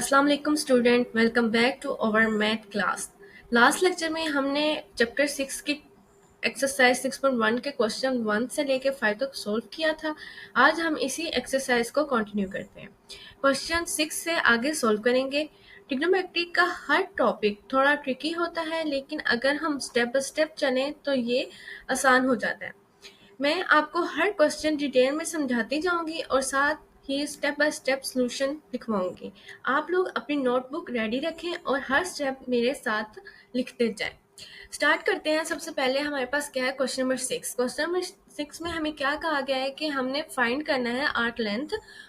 अस्सलाम वालेकुम student, welcome back to our math class. Last lecture में हमने चैप्टर 6 की एक्सरसाइज 6.1 के क्वेश्चन 1 से लेके 5 तक सोल्व किया था। आज हम इसी एक्सरसाइज को कंटिन्यू करते हैं। क्वेश्चन 6 से आगे सोल्व करेंगे। ट्रिग्नोमेट्री का हर टॉपिक थोड़ा ट्रिकी होता है, लेकिन अगर हम स्टेप बाय स्टेप चलें तो ये आसान हो जाता है। मैं आपको हर क्वेश्चन डिटेल में समझाती जाऊंगी और साथ ही स्टेप बाय स्टेप सॉल्यूशन लिखवाऊंगी। आप लोग अपनी नोटबुक रेडी रखें और हर स्टेप मेरे साथ लिखते जाएं। स्टार्ट करते हैं। सबसे पहले हमारे पास क्या है, क्वेश्चन नंबर 6। क्वेश्चन नंबर 6 में हमें क्या कहा गया है कि हमने फाइंड करना है आर्क लेंथ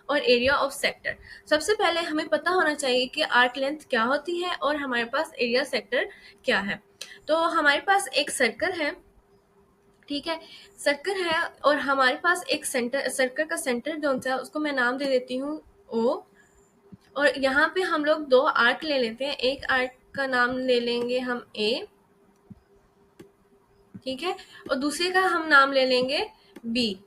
और एरिया ऑफ सेक्टर। सबसे पहले हमें पता होना चाहिए कि आर्क लेंथ क्या होती है और हमारे पास एरिया सेक्टर क्या है। तो हमारे पास एक सर्कल है, ठीक है, सर्कल है और हमारे पास एक सेंटर, सर्कल का सेंटर जो है उसको मैं नाम दे देती हूँ ओ। और यहाँ पे हम लोग दो आर्क ले लेते हैं। एक आर्क का नाम ले लेंगे हम ए, ठीक है, और दूसरे का हम नाम ले लेंगे बी।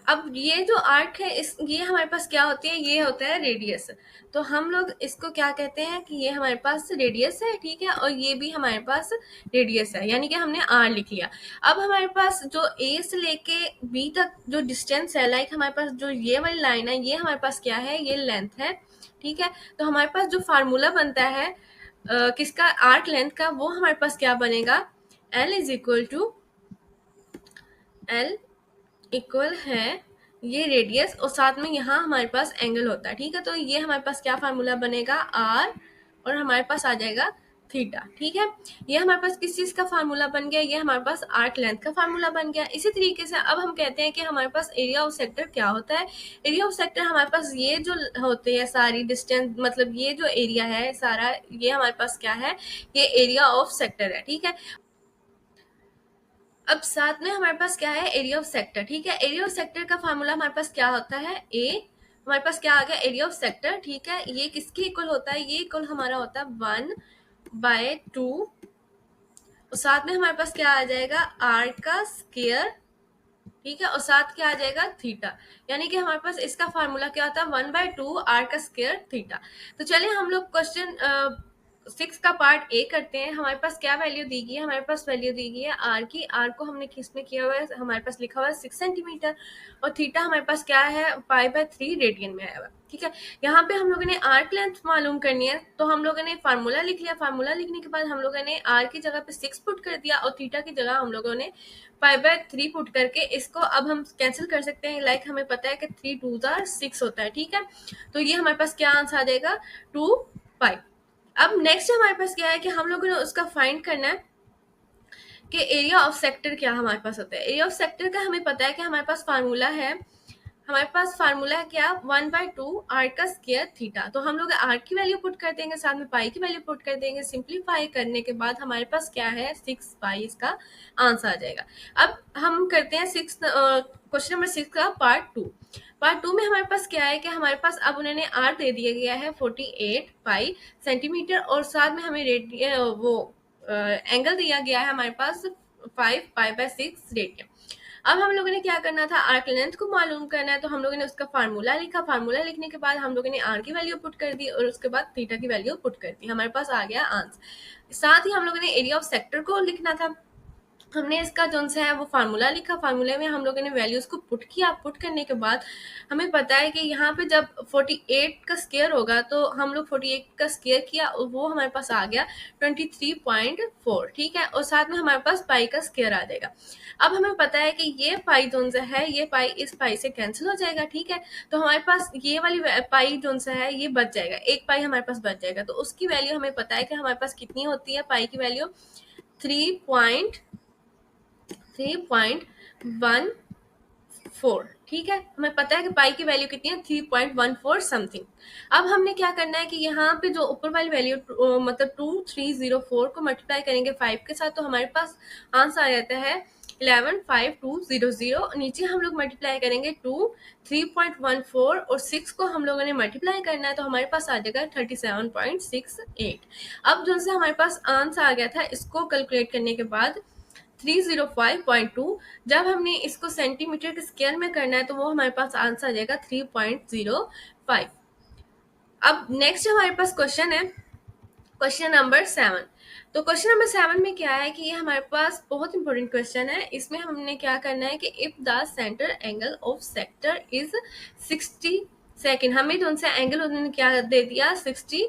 अब ये जो आर्क है ये हमारे पास क्या होती है, ये होता है रेडियस। तो हम लोग इसको क्या कहते हैं कि ये हमारे पास रेडियस है, ठीक है, और ये भी हमारे पास रेडियस है, यानी कि हमने आर लिख लिया। अब हमारे पास जो ए से लेके बी तक जो डिस्टेंस है, लाइक हमारे पास जो ये वाली लाइन है, ये हमारे पास क्या है, ये लेंथ है, ठीक है। तो हमारे पास जो फार्मूला बनता है किसका, आर्क लेंथ का, वो हमारे पास क्या बनेगा, L is equal to L equal है ये रेडियस और साथ में यहाँ हमारे पास एंगल होता है, ठीक है। तो ये हमारे पास क्या फार्मूला बनेगा, आर, और हमारे पास आ जाएगा थीटा, ठीक है। ये हमारे पास किस चीज का फार्मूला बन गया, ये हमारे पास आर्क लेंथ का फार्मूला बन गया। इसी तरीके से अब हम कहते हैं कि हमारे पास एरिया ऑफ सेक्टर क्या होता है। एरिया ऑफ सेक्टर हमारे पास ये जो होते हैं सारी डिस्टेंस, मतलब ये जो एरिया है सारा, ये हमारे पास क्या है, ये एरिया ऑफ सेक्टर है, ठीक है। अब साथ में हमारे पास क्या है, एरिया ऑफ सेक्टर, ठीक है। एरिया ऑफ सेक्टर का फार्मूला हमारे पास क्या होता है, ए, हमारे पास क्या आ गया, एरिया ऑफ सेक्टर, ठीक है। ये किसके इक्वल होता है, ये इक्वल हमारा होता है 1/2, और साथ में हमारे पास क्या आ जाएगा, आर का स्क्वायर, ठीक है, और साथ क्या आ जाएगा, थीटा। यानी कि हमारे पास इसका फार्मूला क्या होता है, 1/2 आर का स्क्वायर थीटा। तो चलिए हम लोग क्वेश्चन 6 का पार्ट ए करते हैं। हमारे पास क्या वैल्यू दी गई है, हमारे पास वैल्यू दी गई है आर की। आर को हमने किस में किया हुआ है, हमारे पास लिखा हुआ है 6 सेंटीमीटर, और थीटा हमारे पास क्या है, π/3 रेडियन में आया हुआ, ठीक है। यहाँ पे हम लोगों ने आर्क लेंथ मालूम करनी है, तो हम लोगों ने फार्मूला लिख लिया। फार्मूला लिखने के बाद हम लोगों ने आर की जगह पे 6 पुट कर दिया और थीटा की जगह हम लोगों ने π/3 पुट करके इसको अब हम कैंसिल कर सकते हैं। लाइक हमें पता है कि 3 2 6 होता है, ठीक है। तो ये हमारे पास क्या आंसर आ जाएगा, 2π। अब नेक्स्ट हमारे पास क्या है कि हम लोगों ने उसका फाइंड करना है कि एरिया ऑफ सेक्टर क्या हमारे पास होता है। एरिया ऑफ सेक्टर का हमें पता है कि हमारे पास फार्मूला है, हमारे पास फार्मूला है क्या, 1/2 आर का स्क्वायर थीटा। तो हम लोग आर की वैल्यू पुट कर देंगे, साथ में पाई की वैल्यू पुट कर देंगे। सिंप्लीफाई करने के बाद हमारे पास क्या है, 6π इसका आंसर आ जाएगा। अब हम करते हैं क्वेश्चन नंबर 6 का पार्ट 2 में हमारे पास क्या है कि हमारे पास अब उन्होंने आर दे दिया गया है 48π सेंटीमीटर, और साथ में हमें एंगल दिया गया है हमारे पास 5π/6 रेडियन। अब हम लोगों ने क्या करना था, आर्क लेंथ को मालूम करना है, तो हम लोगों ने उसका फार्मूला लिखा। फार्मूला लिखने के बाद हम लोगों ने आर की वैल्यू पुट कर दी और उसके बाद थीटा की वैल्यू पुट कर दी, हमारे पास आ गया आंसर। साथ ही हम लोगों ने एरिया ऑफ सेक्टर को लिखना था। हमने इसका जो है वो फार्मूला लिखा। फार्मूले में हम लोगों ने वैल्यूज को पुट किया। पुट करने के बाद हमें पता है कि यहाँ पे जब 48 का स्क्वायर होगा तो हम लोग 48 का स्क्वायर किया और वो हमारे पास आ गया 23.4, ठीक है, और साथ में हमारे पास पाई का स्क्वायर आ जाएगा। अब हमें पता है कि ये पाई जो है, ये पाई इस पाई से कैंसिल हो जाएगा, ठीक है। तो हमारे पास ये वाली पाई जो है ये बच जाएगा, एक पाई हमारे पास बच जाएगा। तो उसकी वैल्यू हमें पता है कि हमारे पास कितनी होती है, पाई की वैल्यू 3.14, ठीक है। हमें पता है कि पाई की वैल्यू कितनी है, 3.14 समथिंग। अब हमने क्या करना है कि यहाँ पे जो ऊपर वाली वैल्यू मतलब 2304 को मल्टीप्लाई करेंगे 5 के साथ, तो हमारे पास आंसर आ जाता है 115200। नीचे हम लोग मल्टीप्लाई करेंगे 2 3.14 और 6 को हम लोगों ने मल्टीप्लाई करना है, तो हमारे पास आ जाएगा 37.68। अब जो से हमारे पास आंसर आ गया था, इसको कैलकुलेट करने के बाद 305.2, जब हमने इसको सेंटीमीटर के स्क्वायर में करना है तो वो हमारे पास आंसर आ जाएगा 3.05। अब नेक्स्ट हमारे पास क्वेश्चन है, क्वेश्चन नंबर 7। तो क्वेश्चन नंबर 7 में क्या है कि ये हमारे पास बहुत इंपॉर्टेंट क्वेश्चन है। इसमें हमने क्या करना है कि if the centre angle of sector is 60 second, हमें जो सा एंगल उन्होंने क्या दे दिया 60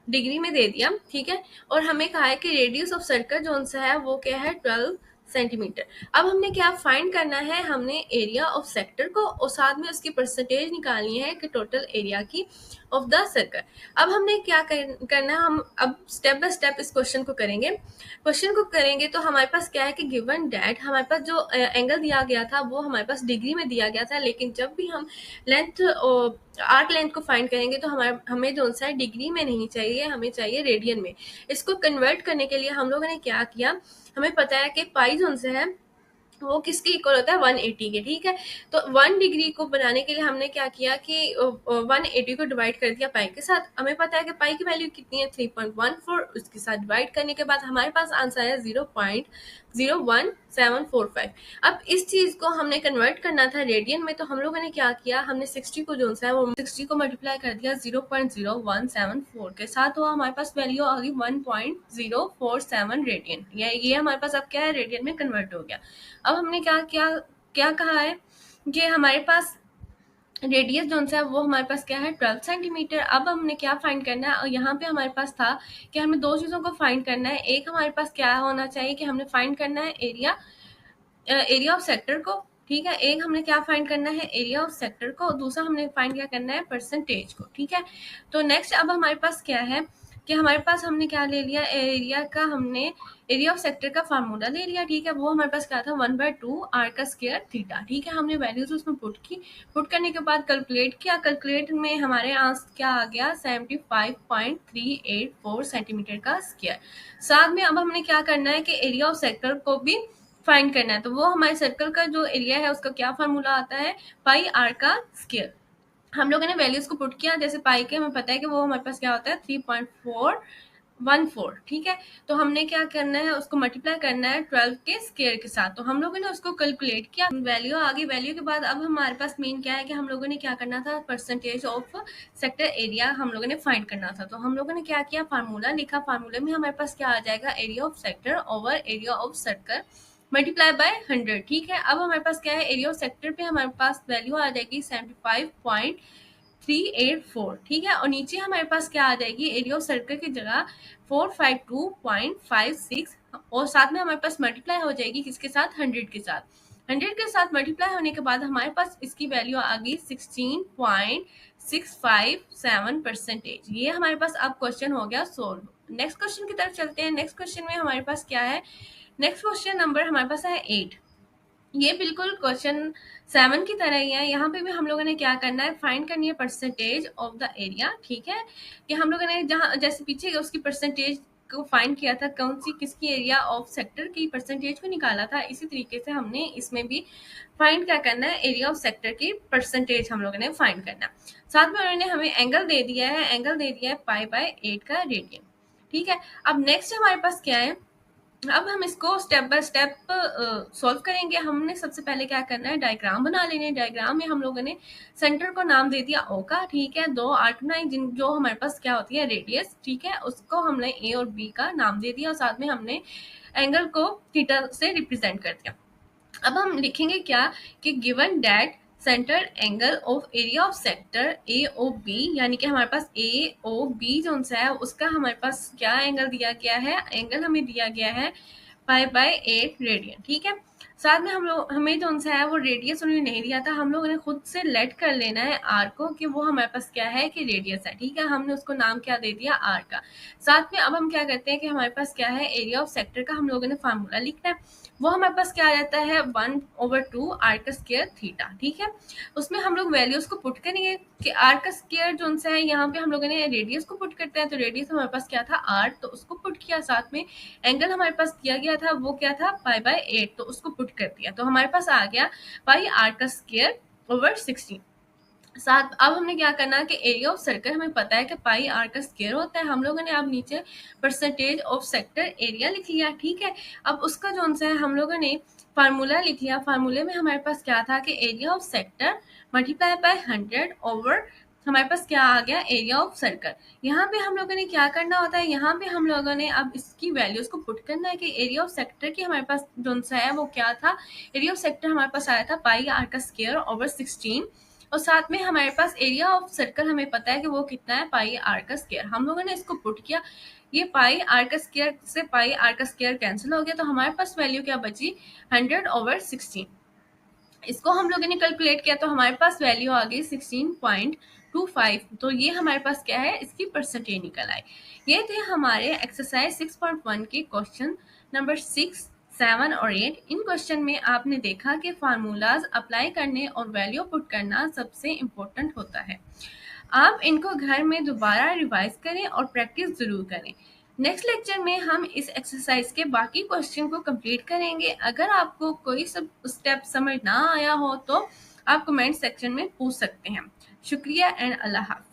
डिग्री में दे दिया, ठीक है। और हमें कहा है कि रेडियस ऑफ सर्कल जो सा है वो क्या है 12 सेंटीमीटर। अब हमने क्या फाइंड करना है, हमने एरिया ऑफ सेक्टर को और साथ में उसकी परसेंटेज निकालनी है कि टोटल एरिया की ऑफ द सर्कल। अब हमने क्या करना है, हम अब स्टेप बाय स्टेप इस क्वेश्चन को करेंगे। क्वेश्चन को करेंगे तो हमारे पास क्या है कि गिवन डैट हमारे पास जो एंगल दिया गया था वो हमारे पास डिग्री में दिया गया था, लेकिन जब भी हम लेंथ आर्क लेंथ को फाइंड करेंगे तो हमें जो सा है डिग्री में नहीं चाहिए, हमें चाहिए रेडियन में। इसको कन्वर्ट करने के लिए हम लोगों ने क्या किया, हमें पता है कि पाई जो सा है वो किसके इक्वल होता है 180 के, ठीक है। तो 1 डिग्री को बनाने के लिए हमने क्या किया कि 180 को डिवाइड कर दिया पाई के साथ। हमें पता है कि पाई की वैल्यू कितनी है 3.14, उसके साथ डिवाइड करने के बाद हमारे पास आंसर है 0.01745। अब इस चीज को हमने कन्वर्ट करना था रेडियन में, तो हम लोगों ने क्या किया, हमने 60 को जो है वो 60 को मल्टीप्लाई कर दिया 0.0174 के साथ, तो हमारे पास वैल्यू आ गई 1.047 रेडियन। ये हमारे पास अब क्या है रेडियन में कन्वर्ट हो गया। अब हमने क्या क्या क्या कहा है कि हमारे पास रेडियस जो है वो हमारे पास क्या है 12 सेंटीमीटर। अब हमने क्या फाइंड करना है, और यहाँ पे हमारे पास था कि हमें दो चीज़ों को फाइंड करना है। एक हमारे पास क्या होना चाहिए कि हमने फाइंड करना है एरिया ऑफ सेक्टर को, ठीक है। एक हमने क्या फाइंड करना है एरिया ऑफ सेक्टर को, दूसरा हमने फाइंड क्या करना है परसेंटेज को, ठीक है। तो नेक्स्ट अब हमारे पास क्या है कि हमारे पास हमने क्या ले लिया एरिया का, हमने एरिया ऑफ सेक्टर का फार्मूला ले लिया, ठीक है। वो हमारे पास क्या था 1/2 आर का स्क्वायर थीटा, ठीक है। हमने वैल्यूज उसमें पुट की, पुट करने के बाद कैलकुलेट किया, कैलकुलेट में हमारे आंसर क्या आ गया 75.384 सेंटीमीटर का स्क्वायर। साथ में अब हमने क्या करना है कि एरिया ऑफ सेक्टर को भी फाइंड करना है। तो वो हमारे सर्कल का जो एरिया है उसका क्या फार्मूला आता है पाई आर का स्क्वायर। हम लोगों ने वैल्यूज को पुट किया, जैसे पाई के हमें पता है कि वो हमारे पास क्या होता है 3.414, ठीक है। तो हमने क्या करना है उसको मल्टीप्लाई करना है 12 के स्क्वायर के साथ। तो हम लोगों ने उसको कैलकुलेट किया, वैल्यू आ गई। वैल्यू के बाद अब हमारे पास मेन क्या है कि हम लोगों ने क्या करना था परसेंटेज ऑफ सेक्टर एरिया हम लोगों ने फाइंड करना था। तो हम लोगों ने क्या किया फार्मूला लिखा, फार्मूले में हमारे पास क्या आ जाएगा area of sector over area of circle multiply by 100, ठीक है। अब हमारे पास क्या है एरिया ऑफ सेक्टर पे हमारे पास वैल्यू आ जाएगी 75.384, ठीक है। और नीचे हमारे पास क्या आ जाएगी एरिया ऑफ सर्कल की जगह 452.56, और साथ में हमारे पास मल्टीप्लाई हो जाएगी किसके साथ 100 के साथ। 100 के साथ मल्टीप्लाई होने के बाद हमारे पास इसकी वैल्यू आ गई 16.657%। ये हमारे पास अब क्वेश्चन हो गया सोल्व। नेक्स्ट क्वेश्चन की तरफ चलते हैं। नेक्स्ट क्वेश्चन में हमारे पास क्या है, नेक्स्ट क्वेश्चन नंबर हमारे पास है 8। ये बिल्कुल क्वेश्चन 7 की तरह ही है। यहाँ पे भी हम लोगों ने क्या करना है फाइंड करनी है परसेंटेज ऑफ द एरिया, ठीक है। कि हम लोगों ने जहाँ जैसे पीछे उसकी परसेंटेज को फाइंड किया था कौन सी किसकी एरिया ऑफ सेक्टर की परसेंटेज को निकाला था, इसी तरीके से हमने इसमें भी फाइंड क्या करना है एरिया ऑफ सेक्टर की परसेंटेज हम लोगों ने फाइंड करना। साथ में उन्होंने हमें एंगल दे दिया है, एंगल दे दिया है π/8 का रेडियन, ठीक है। अब नेक्स्ट हमारे पास क्या है, अब हम इसको स्टेप बाय स्टेप सॉल्व करेंगे। हमने सबसे पहले क्या करना है डायग्राम बना लेने। डायग्राम में हम लोगों ने सेंटर को नाम दे दिया ओ का, ठीक है। दो आर्क बनाई जिन जो हमारे पास क्या होती है रेडियस, ठीक है, उसको हमने ए और बी का नाम दे दिया और साथ में हमने एंगल को थीटा से रिप्रेजेंट कर दिया। अब हम लिखेंगे क्या कि given that centre angle of area of sector A O B, यानी कि हमारे पास ए ओ बी जो है उसका हमारे पास क्या एंगल दिया गया है, एंगल हमें दिया गया है π/8 रेडियन, ठीक है। साथ में हम लोग हमें जो है वो रेडियस उन्होंने नहीं दिया था, हम लोगों ने खुद से लेट कर लेना है आर को कि वो हमारे पास क्या है कि रेडियस है, ठीक है। हमने उसको नाम क्या दे दिया आर का। साथ में अब हम क्या करते हैं कि हमारे पास क्या है एरिया ऑफ सेक्टर का हम लोगों ने फार्मूला लिखना है। वो हमारे पास क्या आ जाता है 1/2 आर का स्क्वायर थीटा, ठीक है। उसमें हम लोग वैल्यूज को पुट करेंगे कि आर का स्क्वायर जो है यहाँ पे हम लोगों ने रेडियस को पुट करते हैं, तो रेडियस हमारे पास क्या था आर, तो उसको पुट किया। साथ में एंगल हमारे पास दिया गया था वो क्या था π/8, तो उसको पुट कर दिया। तो हमारे पास आ गया पाई आर का स्क्वायर ओवर 16। साथ अब हमने क्या करना है कि एरिया ऑफ सर्कल हमें पता है कि पाई आर का स्क्वायर होता है। हम लोगों ने अब नीचे परसेंटेज ऑफ सेक्टर एरिया लिख लिया, ठीक है। अब उसका जो है हम लोगों ने फार्मूला लिख लिया। फार्मूले में हमारे पास क्या था कि area of sector multiply by 100 over हमारे पास क्या आ गया, एरिया ऑफ सर्कल। यहाँ पे हम लोगों ने क्या करना होता है, यहाँ पे हम लोगों ने अब इसकी वैल्यूज को पुट करना है कि एरिया ऑफ सेक्टर की हमारे पास जो सा है वो क्या था। एरिया ऑफ सेक्टर हमारे पास आया था पाई आर का स्क्वायर ओवर 16, और साथ में हमारे पास एरिया ऑफ सर्कल हमें पता है कि वो कितना है, पाई आर का स्क्वायर। हम लोगों ने इसको पुट किया, ये पाई आर का स्क्वायर से पाई आर का स्क्वायर कैंसिल हो गया, तो हमारे पास वैल्यू क्या बची, 100/16। इसको हम लोगों ने कैलकुलेट किया तो हमारे पास वैल्यू आ गई 16.25। तो ये हमारे पास क्या है, इसकी परसेंटेज निकल आई। ये थे हमारे एक्सरसाइज 6.1 के क्वेश्चन नंबर 6, 7 और 8। इन क्वेश्चन में आपने देखा कि फार्मूलाज अप्लाई करने और वैल्यू पुट करना सबसे इम्पोर्टेंट होता है। आप इनको घर में दोबारा रिवाइज करें और प्रैक्टिस जरूर करें। नेक्स्ट लेक्चर में हम इस एक्सरसाइज के बाकी क्वेश्चन को कंप्लीट करेंगे। अगर आपको कोई सब स्टेप समझ ना आया हो तो आप कमेंट सेक्शन में पूछ सकते हैं। शुक्रिया एंड अल्लाह हाफ़िज़।